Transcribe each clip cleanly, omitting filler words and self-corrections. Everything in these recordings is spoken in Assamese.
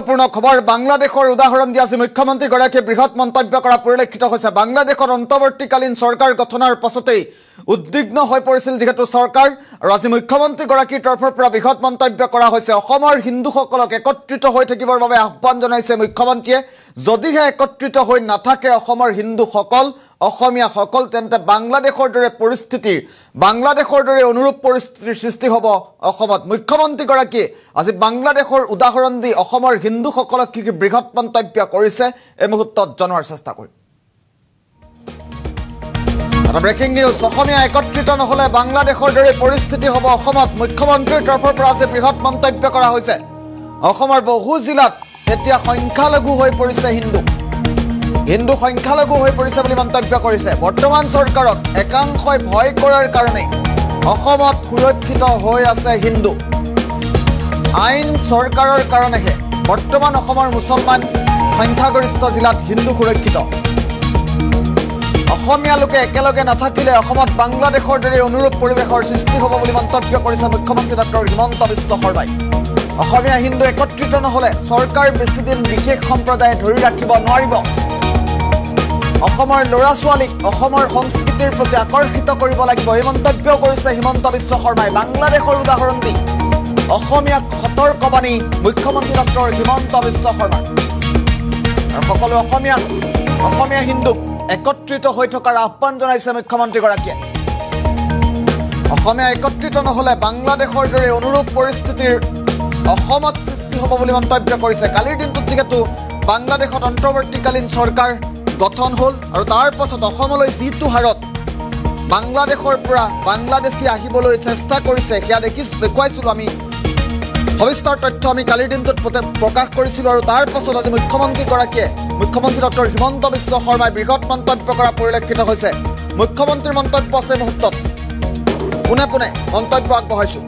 গুৰুত্বপূৰ্ণ খবৰ বাংলাদেশৰ উদাহৰণ দি আজি মুখ্যমন্ত্ৰীগৰাকীয়ে বৃহৎ মন্তব্য কৰা পৰিলক্ষিত হৈছে। বাংলাদেশৰ অন্তৰ্বৰ্তীকালীন চৰকাৰ গঠনৰ পাছতেই উদ্বিগ্ন হৈ পৰিছিল যিহেতু চৰকাৰ, আৰু আজি মুখ্যমন্ত্ৰীগৰাকীৰ তৰফৰ পৰা বৃহৎ মন্তব্য কৰা হৈছে। অসমৰ হিন্দুসকলক একত্ৰিত হৈ থাকিবৰ বাবে আহ্বান জনাইছে মুখ্যমন্ত্ৰীয়ে। যদিহে একত্ৰিত হৈ নাথাকে অসমৰ হিন্দুসকল, অসমীয়াসকল, তেন্তে বাংলাদেশৰ দৰে পৰিস্থিতিৰ, বাংলাদেশৰ দৰে অনুৰূপ পৰিস্থিতিৰ সৃষ্টি হ'ব অসমত। মুখ্যমন্ত্ৰীগৰাকীয়ে আজি বাংলাদেশৰ উদাহৰণ দি অসমৰ হিন্দুসকলক কি বৃহৎ মন্তব্য কৰিছে এই মুহূৰ্তত জনোৱাৰ চেষ্টা কৰিম। ব্ৰেকিং নিউজ, অসমীয়া একত্ৰিত নহ'লে বাংলাদেশৰ দৰে পৰিস্থিতি হ'ব অসমত। মুখ্যমন্ত্ৰীৰ তৰফৰ পৰা আজি বৃহৎ মন্তব্য কৰা হৈছে। অসমৰ বহু জিলাত এতিয়া সংখ্যালঘু হৈ পৰিছে হিন্দু সংখ্যালঘু হৈ পৰিছে বুলি মন্তব্য কৰিছে। বৰ্তমান চৰকাৰক একাংশই ভয় কৰাৰ কাৰণে অসমত সুৰক্ষিত হৈ আছে হিন্দু। আইন চৰকাৰৰ কাৰণেহে বৰ্তমান অসমৰ মুছলমান সংখ্যাগৰিষ্ঠ জিলাত হিন্দু সুৰক্ষিত। অসমীয়া লোকে একেলগে নাথাকিলে অসমত বাংলাদেশৰ দৰে অনুৰূপ পৰিৱেশৰ সৃষ্টি হ'ব বুলি মন্তব্য কৰিছে মুখ্যমন্ত্ৰী ডক্টৰ হিমন্ত বিশ্ব শৰ্মাই। অসমীয়া হিন্দু একত্ৰিত নহ'লে চৰকাৰ বেছিদিন বিশেষ সম্প্ৰদায়ে ধৰি ৰাখিব নোৱাৰিব। অসমৰ ল'ৰা ছোৱালীক অসমৰ সংস্কৃতিৰ প্ৰতি আকৰ্ষিত কৰিব লাগিব, এই মন্তব্য কৰিছে হিমন্ত বিশ্ব শৰ্মাই। বাংলাদেশৰ উদাহৰণ দি অসমীয়াক সতৰ্কবাণী মুখ্যমন্ত্ৰী ডক্টৰ হিমন্ত বিশ্ব শৰ্মা। আৰু সকলো অসমীয়া হিন্দুক একত্ৰিত হৈ থকাৰ আহ্বান জনাইছে মুখ্যমন্ত্ৰীগৰাকীয়ে। অসমীয়া একত্ৰিত নহ'লে বাংলাদেশৰ দৰে অনুৰূপ পৰিস্থিতিৰ অসমত সৃষ্টি হ'ব বুলি মন্তব্য কৰিছে। কালিৰ দিনটোত যিহেতু বাংলাদেশত অন্তৰ্বৰ্তীকালীন চৰকাৰ গঠন হ'ল, আৰু তাৰ পাছত অসমলৈ যিটো হাৰত বাংলাদেশৰ পৰা বাংলাদেশী আহিবলৈ চেষ্টা কৰিছে সেয়া দেখুৱাইছিলোঁ আমি। সবিস্তাৰ তথ্য আমি কালিৰ দিনটোত প্ৰকাশ কৰিছিলোঁ। আৰু তাৰ পাছত আজি মুখ্যমন্ত্ৰী ডক্টৰ হিমন্ত বিশ্ব শৰ্মাই বৃহৎ মন্তব্য কৰা পৰিলক্ষিত হৈছে। মুখ্যমন্ত্ৰীৰ মন্তব্য আছে মুহূৰ্তত, পোনে পোনে মন্তব্য আগবঢ়াইছোঁ।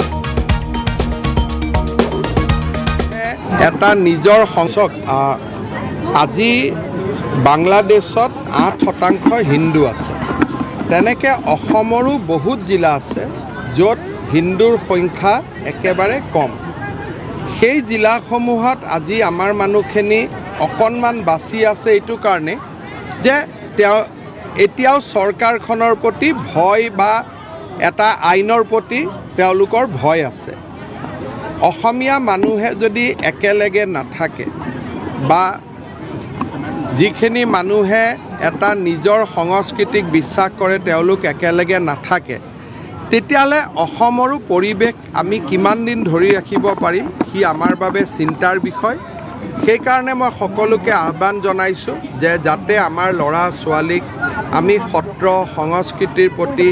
এটা নিজৰ সংসক আজি বাংলাদেশত 8% হিন্দু আছে। তেনেকৈ অসমৰো বহুত জিলা আছে য'ত হিন্দুৰ সংখ্যা একেবাৰে কম। সেই জিলাসমূহত আজি আমাৰ মানুহখিনি অকণমান বাচি আছে এইটো কাৰণে যে এতিয়াও চৰকাৰখনৰ প্ৰতি ভয় বা এটা আইনৰ প্ৰতি তেওঁলোকৰ ভয় আছে। অসমীয়া মানুহে যদি একেলগে নাথাকে বা যিখিনি মানুহে এটা নিজৰ সংস্কৃতিক বিশ্বাস কৰে তেওঁলোক একেলগে নাথাকে, তেতিয়াহ'লে অসমৰো পৰিৱেশ আমি কিমান দিন ধৰি ৰাখিব পাৰিম সি আমাৰ বাবে চিন্তাৰ বিষয়। সেইকাৰণে মই সকলোকে আহ্বান জনাইছোঁ যে যাতে আমাৰ ল'ৰা ছোৱালীক আমি সত্ৰ সংস্কৃতিৰ প্ৰতি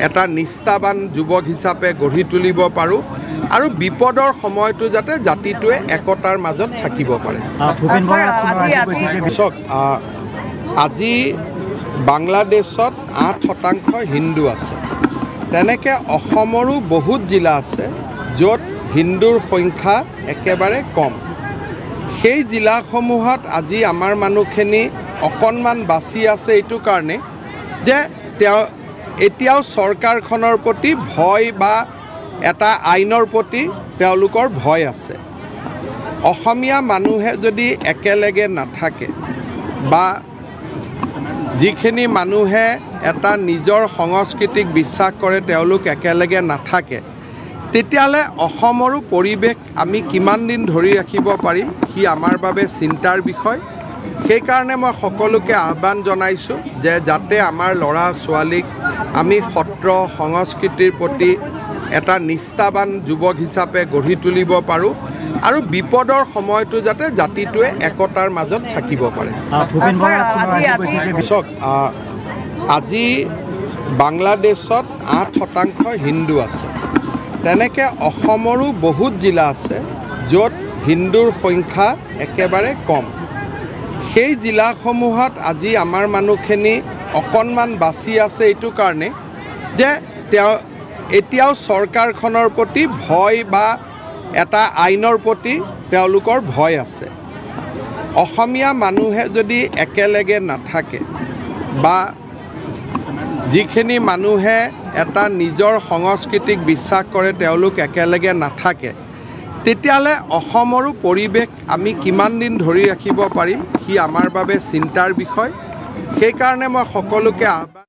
এটা নিষ্ঠাবান যুৱক হিচাপে গঢ়ি তুলিব পাৰোঁ, আৰু বিপদৰ সময়টো যাতে জাতিটোৱে একতাৰ মাজত থাকিব পাৰে। আজি বাংলাদেশত 8% হিন্দু আছে। তেনেকৈ অসমৰো বহুত জিলা আছে য'ত হিন্দুৰ সংখ্যা একেবাৰে কম। সেই জিলাসমূহত আজি আমাৰ মানুহখিনি অকণমান বাচি আছে এইটো কাৰণে যে এতিয়াও চৰকাৰখনৰ প্ৰতি ভয় বা এটা আইনৰ প্ৰতি তেওঁলোকৰ ভয় আছে। অসমীয়া মানুহে যদি একেলগে নাথাকে বা যিখিনি মানুহে এটা নিজৰ সংস্কৃতিক বিশ্বাস কৰে তেওঁলোক একেলগে নাথাকে, তেতিয়াহ'লে অসমৰো পৰিৱেশ আমি কিমান দিন ধৰি ৰাখিব পাৰিম সি আমাৰ বাবে চিন্তাৰ বিষয়। সেইকাৰণে মই সকলোকে আহ্বান জনাইছোঁ যে যাতে আমাৰ ল'ৰা ছোৱালীক আমি সত্ৰ সংস্কৃতিৰ প্ৰতি এটা নিষ্ঠাবান যুৱক হিচাপে গঢ়ি তুলিব পাৰোঁ, আৰু বিপদৰ সময়টো যাতে জাতিটোৱে একতাৰ মাজত থাকিব পাৰে। আজি বাংলাদেশত 8% হিন্দু আছে। তেনেকৈ অসমৰো বহুত জিলা আছে য'ত হিন্দুৰ সংখ্যা একেবাৰে কম। সেই জিলাসমূহত আজি আমাৰ মানুহখিনি অকণমান বাচি আছে এইটো কাৰণে যে এতিয়াও চৰকাৰখনৰ প্ৰতি ভয় বা এটা আইনৰ প্ৰতি তেওঁলোকৰ ভয় আছে। অসমীয়া মানুহে যদি একেলগে নাথাকে বা যিখিনি মানুহে এটা নিজৰ সংস্কৃতিক বিশ্বাস কৰে তেওঁলোক একেলগে নাথাকে, তেতিয়াহ'লে অসমৰো পৰিৱেশ আমি কিমান দিন ধৰি ৰাখিব পাৰিম সি আমাৰ বাবে চিন্তাৰ বিষয়। সেইকাৰণে মই সকলোকে আহ্বান